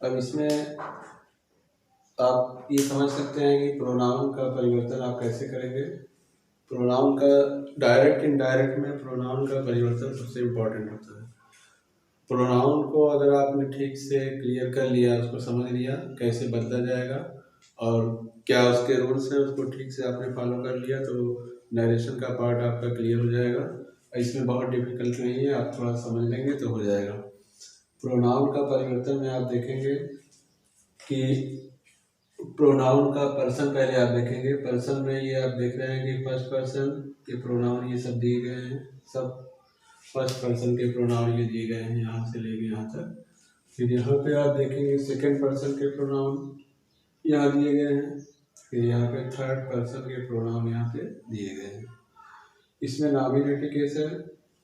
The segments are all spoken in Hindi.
अब इसमें आप ये समझ सकते हैं कि प्रोनाउन का परिवर्तन आप कैसे करेंगे। प्रोनाउन का डायरेक्ट इनडायरेक्ट में प्रोनाउन का परिवर्तन सबसे इम्पोर्टेंट होता है। प्रोनाउन को अगर आपने ठीक से क्लियर कर लिया, उसको समझ लिया कैसे बदला जाएगा और क्या उसके रूल्स हैं, उसको ठीक से आपने फॉलो कर लिया तो नरेशन का पार्ट आपका क्लियर हो जाएगा। इसमें बहुत डिफिकल्ट नहीं है, आप थोड़ा समझ लेंगे तो हो जाएगा। प्रोनाउन का परिवर्तन में आप देखेंगे कि प्रोनाउन का पर्सन पहले आप देखेंगे। पर्सन में ये आप देख रहे हैं कि फर्स्ट पर्सन के प्रोनाउन ये सब दिए गए हैं, सब फर्स्ट पर्सन के प्रोनाउन ये दिए गए हैं यहाँ से लेके यहाँ तक। फिर यहाँ पे आप देखेंगे सेकंड पर्सन के प्रोनाउन यहाँ दिए गए हैं, फिर यहाँ पे थर्ड पर्सन के प्रोनाउन यहाँ पे दिए गए हैं। इसमें नॉमिनेटिव केस है,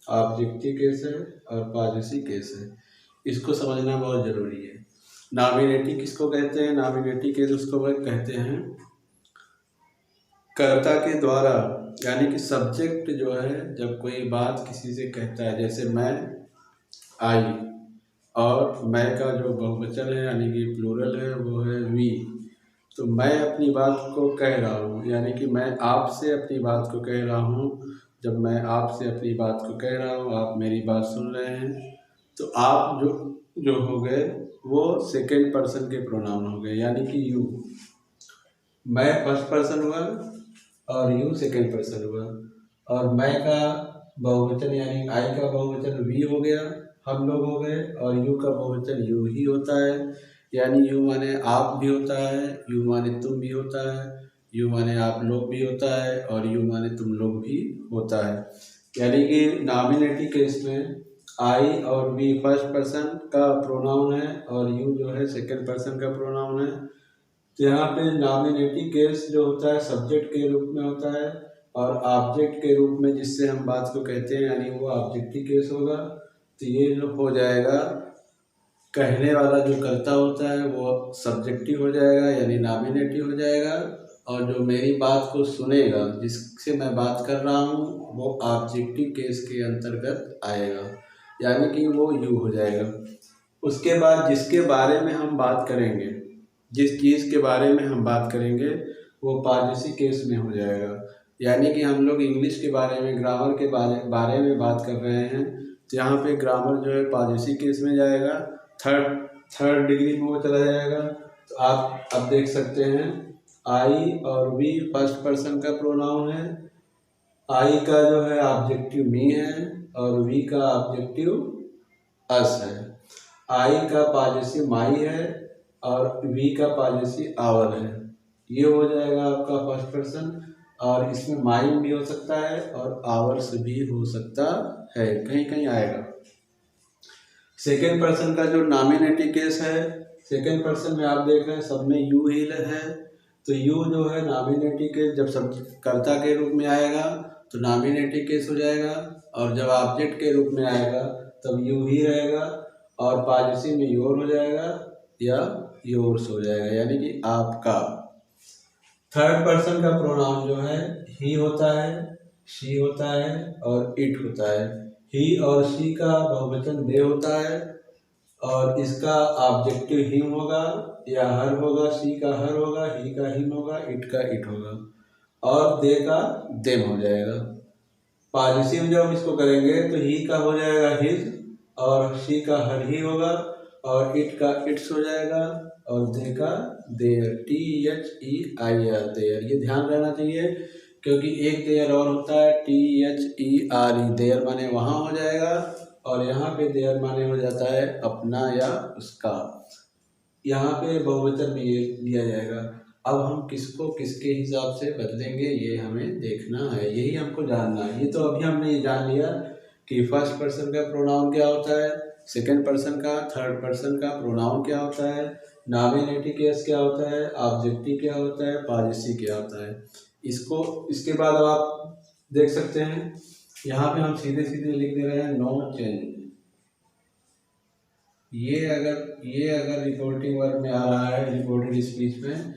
ऑब्जेक्टिव केस है और पॉजेसिव केस है। इसको समझना बहुत जरूरी है। नॉमिनेटिव किसको कहते हैं? नॉमिनेटिव केस उसको कहते हैं कर्ता के द्वारा, यानी कि सब्जेक्ट जो है जब कोई बात किसी से कहता है, जैसे मैं, आई, और मैं का जो बहुवचन है यानी कि प्लूरल है वो है वी। तो मैं अपनी बात को कह रहा हूँ, यानी कि मैं आपसे अपनी बात को कह रहा हूँ। जब मैं आपसे अपनी बात को कह रहा हूँ, आप मेरी बात सुन रहे हैं, तो आप जो जो हो गए वो सेकेंड पर्सन के प्रोनाउन हो गए, यानी कि यू। मैं फर्स्ट पर्सन हुआ और यू सेकेंड पर्सन हुआ, और मैं का बहुवचन यानी आई का बहुवचन वी हो गया, हम लोग हो गए, और यू का बहुवचन यू ही होता है, यानी यू माने आप भी होता है, यू माने तुम भी होता है, यू माने आप लोग भी होता है, और यू माने तुम लोग भी होता है। यानी कि नॉमिनेटिव केस में आई और वी फर्स्ट पर्सन का प्रोनाउन है और यू जो है सेकेंड पर्सन का प्रोनाउन है। तो यहाँ पे नॉमिनेटिव केस जो होता है सब्जेक्ट के रूप में होता है, और ऑब्जेक्ट के रूप में जिससे हम बात को कहते हैं यानी वो ऑब्जेक्टिव केस होगा। तो ये जो हो जाएगा, कहने वाला जो कर्ता होता है वो सब्जेक्टिव हो जाएगा यानी नॉमिनेटिव हो जाएगा, और जो मेरी बात को सुनेगा, जिससे मैं बात कर रहा हूँ, वो ऑब्जेक्टिव केस के अंतर्गत आएगा, यानी कि वो यू हो जाएगा। उसके बाद जिसके बारे में हम बात करेंगे, जिस चीज़ के बारे में हम बात करेंगे वो पॉजेसिव केस में हो जाएगा। यानी कि हम लोग इंग्लिश के बारे में, ग्रामर के बारे में बात कर रहे हैं, तो यहाँ पे ग्रामर जो है पॉजेसिव केस में जाएगा, थर्ड डिग्री में वो चला जाएगा। तो आप अब देख सकते हैं आई और वी फर्स्ट पर्सन का प्रोनाउन है, आई का जो है ऑब्जेक्टिव मी है और वी का ऑब्जेक्टिव अस है। आई का पॉजेसिव माई है और वी का पॉजेसिव आवर है। ये हो जाएगा आपका फर्स्ट पर्सन, और इसमें माई भी हो सकता है और आवर्स भी हो सकता है, कहीं कहीं आएगा। सेकेंड पर्सन का जो नॉमिनेटिव केस है, सेकेंड पर्सन में आप देख रहे हैं सब में यू ही है। तो यू जो है नॉमिनेटिव केस जब सब कर्ता के रूप में आएगा तो नॉमिनेटिव केस हो जाएगा, और जब ऑब्जेक्ट के रूप में आएगा तब यू ही रहेगा, और पॉजेसिव में योर हो जाएगा या योर्स हो जाएगा, यानी कि आपका। थर्ड पर्सन का प्रोनाउन जो है ही होता है, शी होता है और इट होता है। ही और शी का बहुवचन दे होता है, और इसका ऑब्जेक्टिव हिम होगा या हर होगा। शी का हर होगा, ही का हिम होगा, इट का इट होगा, और दे का देम हो जाएगा। पॉजिटिव जब इसको करेंगे तो ही का हो जाएगा हिज, और शी का हर ही होगा, और इट का इट्स हो जाएगा, और दे का देयर, THEIR देयर। ये ध्यान रहना चाहिए क्योंकि एक देयर और होता है THERE, देयर माने वहाँ हो जाएगा, और यहाँ पे देयर माने हो जाता है अपना या उसका। यहाँ पे बहुवचन भी दिया जाएगा। अब हम किसको किसके हिसाब से बदलेंगे ये हमें देखना है, यही हमको जानना है। ये तो अभी हमने ये जान लिया कि फर्स्ट पर्सन का प्रोनाउन क्या होता है, सेकंड पर्सन का, थर्ड पर्सन का प्रोनाउन क्या होता है, नॉमिनेटिव केस क्या होता है, ऑब्जेक्टिव क्या होता है, पॉजेसिव क्या होता है। इसके बाद अब आप देख सकते हैं यहाँ पे हम सीधे सीधे लिख दे रहे हैं नो चेंज। ये अगर रिपोर्टिंग वर्ब में आ रहा है, रिपोर्टेड स्पीच में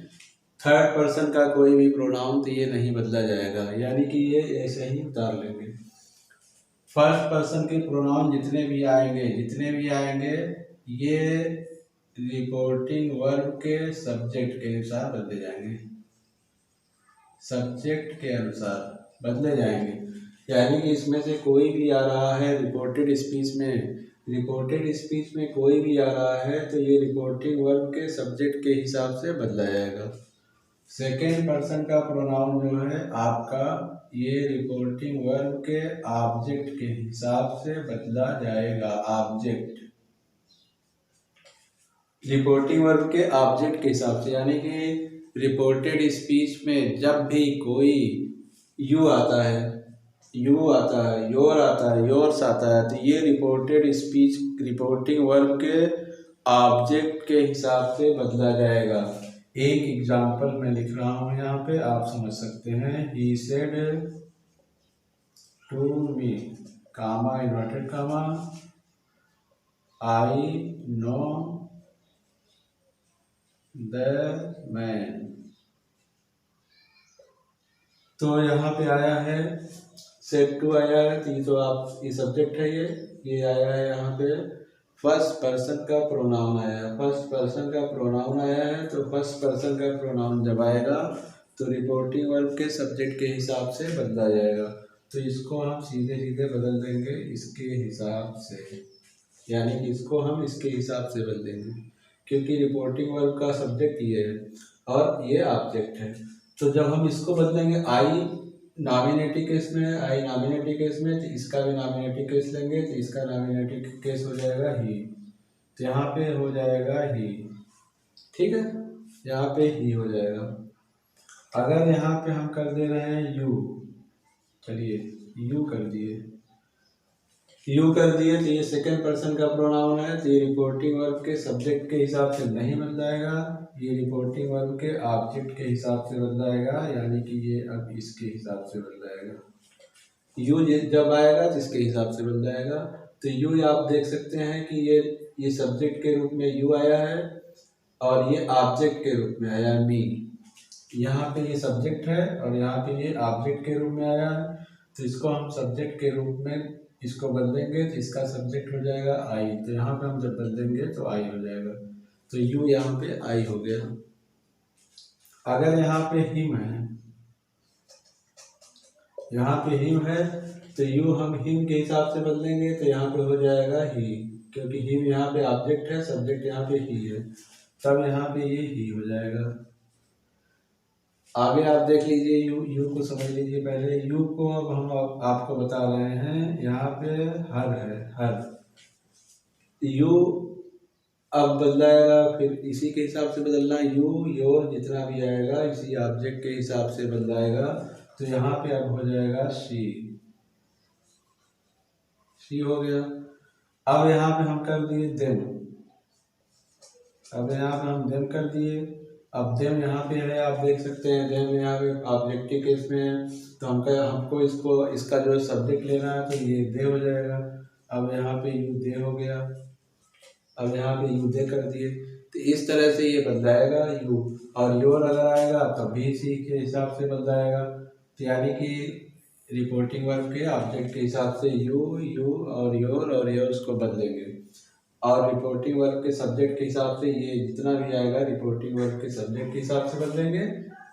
थर्ड पर्सन का कोई भी प्रोनाउन, तो ये नहीं बदला जाएगा, यानी कि ये ऐसे ही उतार लेंगे। फर्स्ट पर्सन के प्रोनाउन जितने भी आएंगे ये रिपोर्टिंग वर्ब के सब्जेक्ट के अनुसार बदले जाएंगे, सब्जेक्ट के अनुसार बदले जाएंगे। यानी कि इसमें से कोई भी आ रहा है रिपोर्टेड स्पीच में, रिपोर्टेड स्पीच में कोई भी आ रहा है तो ये रिपोर्टिंग वर्ब के सब्जेक्ट के हिसाब से बदला जाएगा। सेकेंड पर्सन का प्रोनाउन जो है आपका, ये रिपोर्टिंग वर्ब के ऑब्जेक्ट के हिसाब से बदला जाएगा। ऑब्जेक्ट, रिपोर्टिंग वर्ब के ऑब्जेक्ट के हिसाब से, यानी कि रिपोर्टेड स्पीच में जब भी कोई यू आता है, यू आता है, योर आता है, योर्स आता है, तो ये रिपोर्टेड स्पीच रिपोर्टिंग वर्ब के ऑब्जेक्ट के हिसाब से बदला जाएगा। एक एग्जांपल मैं लिख रहा हूँ यहाँ पे, आप समझ सकते हैं। He said to me, comma inverted comma, I know the man. तो यहाँ पे आया है सेड टू आया है, तो ये तो आप ये सब्जेक्ट है, ये आया है यहाँ पे फर्स्ट पर्सन का प्रोनाउन आया है। फर्स्ट पर्सन का प्रोनाउन आया है तो फर्स्ट पर्सन का प्रोनाउन जब आएगा तो रिपोर्टिंग वर्ब के सब्जेक्ट के हिसाब से बदला जाएगा। तो इसको हम सीधे सीधे बदल देंगे इसके हिसाब से, यानी कि इसको हम इसके हिसाब से बदलेंगे क्योंकि रिपोर्टिंग वर्ब का सब्जेक्ट ये है और ये ऑब्जेक्ट है। तो जब हम इसको बदलेंगे, आई नॉमिनेटिव केस में है, आई नॉमिनेटिव केस में, तो इसका भी नॉमिनेटिव केस लेंगे तो इसका नॉमिनेटिव केस हो जाएगा ही, तो यहाँ पे हो जाएगा ही। ठीक है, यहाँ पे ही हो जाएगा। अगर यहाँ पे हम कर दे रहे हैं यू, चलिए यू कर दिए, यू कर दिए, तो ये सेकेंड पर्सन का प्रोनाउन है तो ये रिपोर्टिंग वर्ब के सब्जेक्ट के हिसाब से नहीं बदलाएगा, ये रिपोर्टिंग वर्ब के ऑब्जेक्ट के हिसाब से बदलाएगा, यानी कि ये अब इसके हिसाब से बदलाएगा। यू जब आएगा तो इसके हिसाब से बदलाएगा। तो यू आप देख सकते हैं कि ये सब्जेक्ट के रूप में यू आया है और ये ऑब्जेक्ट के रूप में आया मी। यहाँ पे ये सब्जेक्ट है और यहाँ पे ये ऑब्जेक्ट के रूप में आया है, तो इसको हम सब्जेक्ट के रूप में इसको बदलेंगे तो इसका सब्जेक्ट हो जाएगा आई, तो यहाँ पे हम जब बदलेंगे तो आई हो जाएगा। तो यू यहाँ पे आई हो गया। अगर यहाँ पे हिम है, यहाँ पे हिम है तो यू हम हिम के हिसाब से बदलेंगे तो यहाँ पे हो जाएगा ही, क्योंकि हिम यहाँ पे ऑब्जेक्ट है, सब्जेक्ट यहाँ पे ही है, तब यहाँ पे ये ही हो जाएगा। आगे आप देख लीजिए, यू को समझ लीजिए। पहले यू को अब हम आपको बता रहे हैं, यहाँ पे हर है, हर यू अब बदलाएगा, फिर इसी के हिसाब से बदलना, यू योर जितना भी आएगा इसी ऑब्जेक्ट के हिसाब से बदलाएगा। तो यहाँ पे अब हो जाएगा शी, शी हो गया। अब यहाँ पे हम कर दिए देम, अब यहाँ पे हम देम कर दिए। अब देम यहाँ पे है, आप देख सकते हैं देम यहाँ पे ऑब्जेक्टिव केस में है, तो हमको इसका जो सब्जेक्ट लेना है तो ये दे हो जाएगा। अब यहाँ पे यू दे हो गया, अब यहाँ पे यू दे कर दिए, तो इस तरह से ये बदलाएगा यू। और योर अगर आएगा तब भी इसी के हिसाब से बदलाएगा, तो यानी कि रिपोर्टिंग वर्ब के ऑब्जेक्ट के हिसाब से यू और योर्स को बदलेंगे, और रिपोर्टिंग वर्ब के सब्जेक्ट के हिसाब से ये जितना भी आएगा रिपोर्टिंग वर्ब के सब्जेक्ट के हिसाब से बदलेंगे,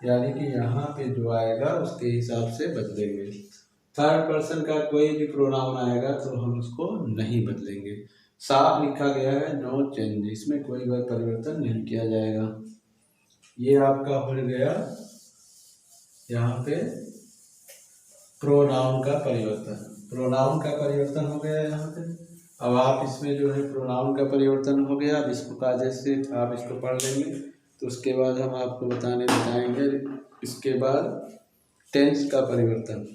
यानी कि यहाँ पे जो आएगा उसके हिसाब से बदलेंगे। थर्ड पर्सन का कोई भी प्रोनाउन आएगा तो हम उसको नहीं बदलेंगे। साफ लिखा गया है नो चेंज, इसमें कोई परिवर्तन नहीं किया जाएगा। ये आपका हो गया यहाँ पे प्रोनाउन का परिवर्तन, प्रोनाउन का परिवर्तन हो गया यहाँ पे। अब आप इसमें जो है प्रोनाउन का परिवर्तन हो गया, अब इसको कायदे से आप इसको पढ़ लेंगे तो उसके बाद हम आपको बताएंगे इसके बाद टेंस का परिवर्तन।